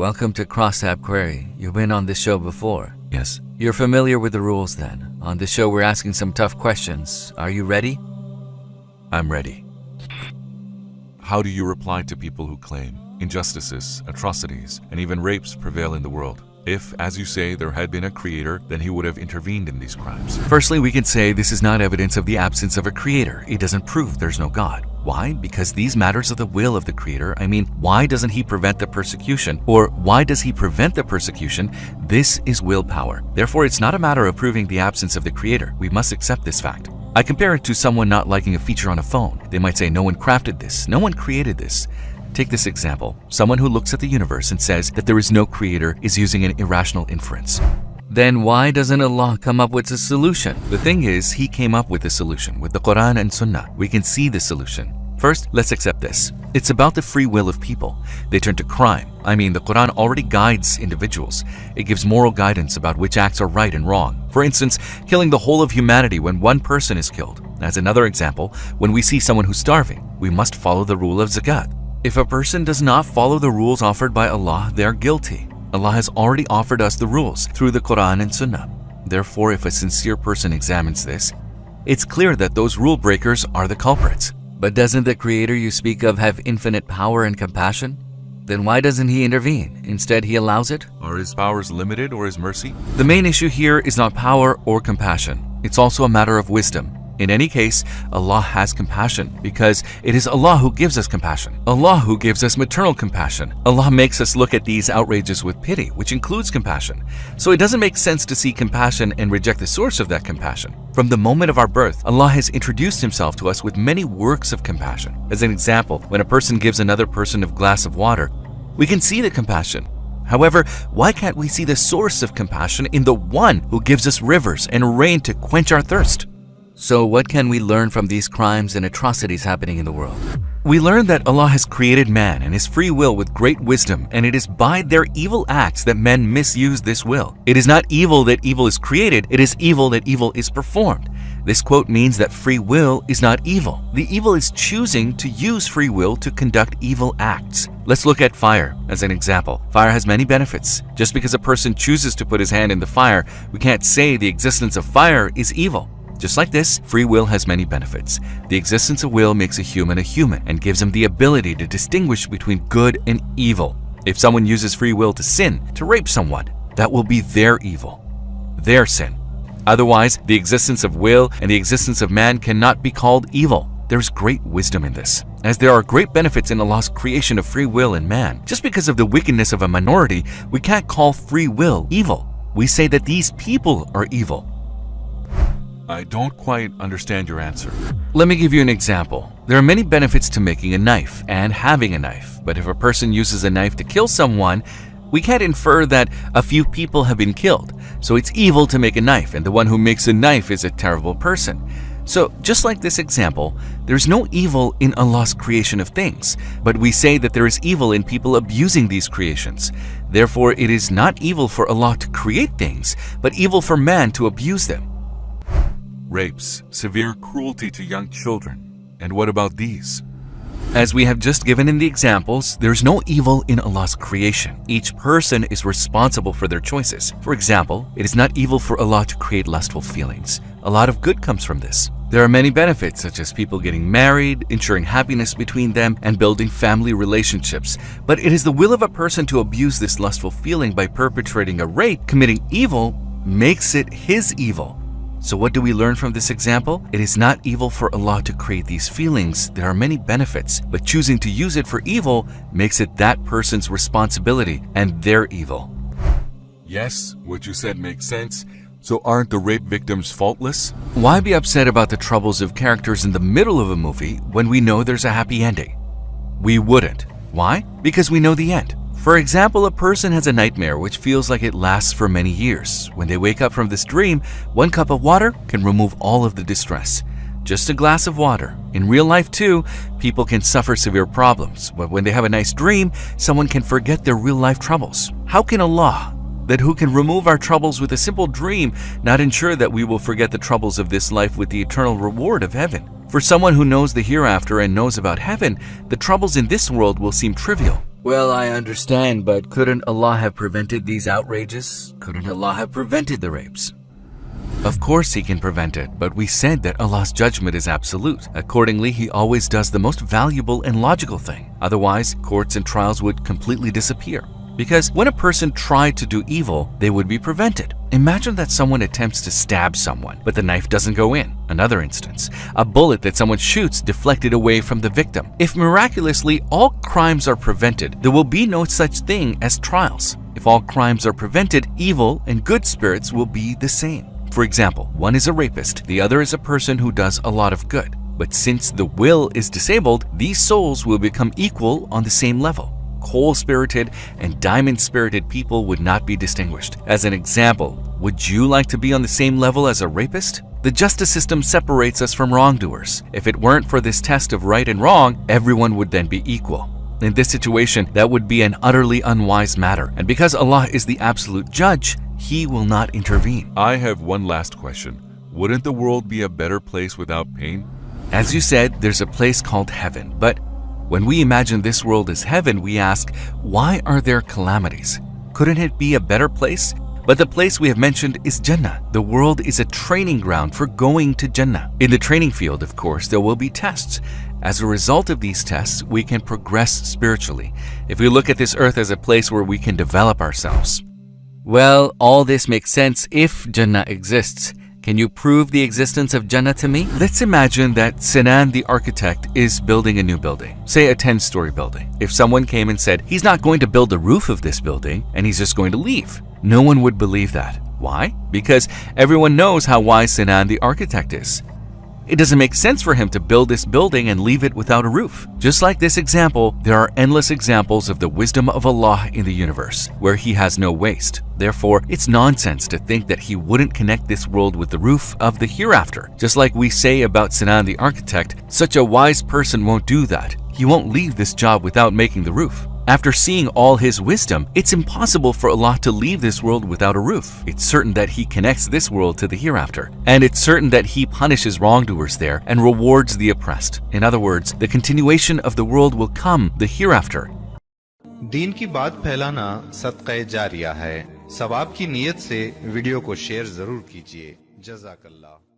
welcome to Cross-Tab Query. You've been on this show before. Yes. You're familiar with the rules then. On this show, we're asking some tough questions. Are you ready? I'm ready. How do you reply to people who claim injustices, atrocities, and even rapes prevail in the world? If, as you say, there had been a creator, then he would have intervened in these crimes. Firstly, we can say this is not evidence of the absence of a creator. It doesn't prove there's no God. Why? Because these matters of the will of the creator. Why doesn't he prevent the persecution? Or why does he prevent the persecution? This is willpower. Therefore, it's not a matter of proving the absence of the creator. We must accept this fact. I compare it to someone not liking a feature on a phone. They might say, no one crafted this, no one created this. Take this example. Someone who looks at the universe and says that there is no creator is using an irrational inference. Then why doesn't Allah come up with a solution? The thing is, He came up with a solution. With the Quran and Sunnah, we can see the solution. First, let's accept this. It's about the free will of people. They turn to crime. The Quran already guides individuals. It gives moral guidance about which acts are right and wrong. For instance, killing the whole of humanity when one person is killed. As another example, when we see someone who's starving, we must follow the rule of zakat. If a person does not follow the rules offered by Allah, they are guilty. Allah has already offered us the rules through the Quran and Sunnah. Therefore, if a sincere person examines this, it's clear that those rule breakers are the culprits. But doesn't the Creator you speak of have infinite power and compassion? Then why doesn't He intervene? Instead, He allows it? Are His powers limited or His mercy? The main issue here is not power or compassion. It's also a matter of wisdom. In any case, Allah has compassion because it is Allah who gives us compassion. Allah who gives us maternal compassion. Allah makes us look at these outrages with pity, which includes compassion. So it doesn't make sense to see compassion and reject the source of that compassion. From the moment of our birth, Allah has introduced Himself to us with many works of compassion. As an example, when a person gives another person a glass of water, we can see the compassion. However, why can't we see the source of compassion in the one who gives us rivers and rain to quench our thirst? So what can we learn from these crimes and atrocities happening in the world? We learn that Allah has created man and His free will with great wisdom, and it is by their evil acts that men misuse this will. It is not evil that evil is created, it is evil that evil is performed. This quote means that free will is not evil. The evil is choosing to use free will to conduct evil acts. Let's look at fire as an example. Fire has many benefits. Just because a person chooses to put his hand in the fire, we can't say the existence of fire is evil. Just like this, free will has many benefits. The existence of will makes a human and gives him the ability to distinguish between good and evil. If someone uses free will to sin, to rape someone, that will be their evil, their sin. Otherwise, the existence of will and the existence of man cannot be called evil. There is great wisdom in this, as there are great benefits in Allah's creation of free will in man. Just because of the wickedness of a minority, we can't call free will evil. We say that these people are evil. I don't quite understand your answer. Let me give you an example. There are many benefits to making a knife and having a knife, but if a person uses a knife to kill someone, we can't infer that a few people have been killed. So it's evil to make a knife, and the one who makes a knife is a terrible person. So just like this example, there's no evil in Allah's creation of things, but we say that there is evil in people abusing these creations. Therefore, it is not evil for Allah to create things, but evil for man to abuse them. Rapes, severe cruelty to young children. And what about these? As we have just given in the examples, there is no evil in Allah's creation. Each person is responsible for their choices. For example, it is not evil for Allah to create lustful feelings. A lot of good comes from this. There are many benefits, such as people getting married, ensuring happiness between them, and building family relationships. But it is the will of a person to abuse this lustful feeling by perpetrating a rape. Committing evil makes it his evil. So what do we learn from this example? It is not evil for Allah to create these feelings. There are many benefits, but choosing to use it for evil makes it that person's responsibility and their evil. Yes, what you said makes sense. So aren't the rape victims faultless? Why be upset about the troubles of characters in the middle of a movie when we know there's a happy ending? We wouldn't. Why? Because we know the end. For example, a person has a nightmare which feels like it lasts for many years. When they wake up from this dream, 1 cup of water can remove all of the distress. Just a glass of water. In real life too, people can suffer severe problems, but when they have a nice dream, someone can forget their real life troubles. How can Allah, that who can remove our troubles with a simple dream, not ensure that we will forget the troubles of this life with the eternal reward of heaven? For someone who knows the hereafter and knows about heaven, the troubles in this world will seem trivial. Well, I understand, but couldn't Allah have prevented these outrages? Couldn't Allah have prevented the rapes? Of course He can prevent it, but we said that Allah's judgment is absolute. Accordingly, He always does the most valuable and logical thing. Otherwise, courts and trials would completely disappear. Because when a person tried to do evil, they would be prevented. Imagine that someone attempts to stab someone, but the knife doesn't go in. Another instance, a bullet that someone shoots deflected away from the victim. If miraculously all crimes are prevented, there will be no such thing as trials. If all crimes are prevented, evil and good spirits will be the same. For example, one is a rapist, the other is a person who does a lot of good. But since the will is disabled, these souls will become equal on the same level. Coal-spirited and diamond-spirited people would not be distinguished. As an example, would you like to be on the same level as a rapist? The justice system separates us from wrongdoers. If it weren't for this test of right and wrong, everyone would then be equal. In this situation, that would be an utterly unwise matter. And because Allah is the absolute judge, He will not intervene. I have one last question. Wouldn't the world be a better place without pain? As you said, there's a place called heaven, but when we imagine this world as heaven, we ask, why are there calamities? Couldn't it be a better place? But the place we have mentioned is Jannah. The world is a training ground for going to Jannah. In the training field, of course, there will be tests. As a result of these tests, we can progress spiritually. If we look at this earth as a place where we can develop ourselves. Well, all this makes sense if Jannah exists. Can you prove the existence of Jannah to me? Let's imagine that Sinan the architect is building a new building, say a 10-story building. If someone came and said, he's not going to build the roof of this building and he's just going to leave, no one would believe that. Why? Because everyone knows how wise Sinan the architect is. It doesn't make sense for him to build this building and leave it without a roof. Just like this example, there are endless examples of the wisdom of Allah in the universe, where He has no waste. Therefore, it's nonsense to think that He wouldn't connect this world with the roof of the hereafter. Just like we say about Sinan the architect, such a wise person won't do that. He won't leave this job without making the roof. After seeing all His wisdom, it's impossible for Allah to leave this world without a roof. It's certain that He connects this world to the hereafter. And it's certain that He punishes wrongdoers there and rewards the oppressed. In other words, the continuation of the world will come the hereafter. दीन की बात फैलाना सदक़े जारिया है। सवाब की नीयत से video को शेयर जरूर कीजिए। जज़ाकल्लाह।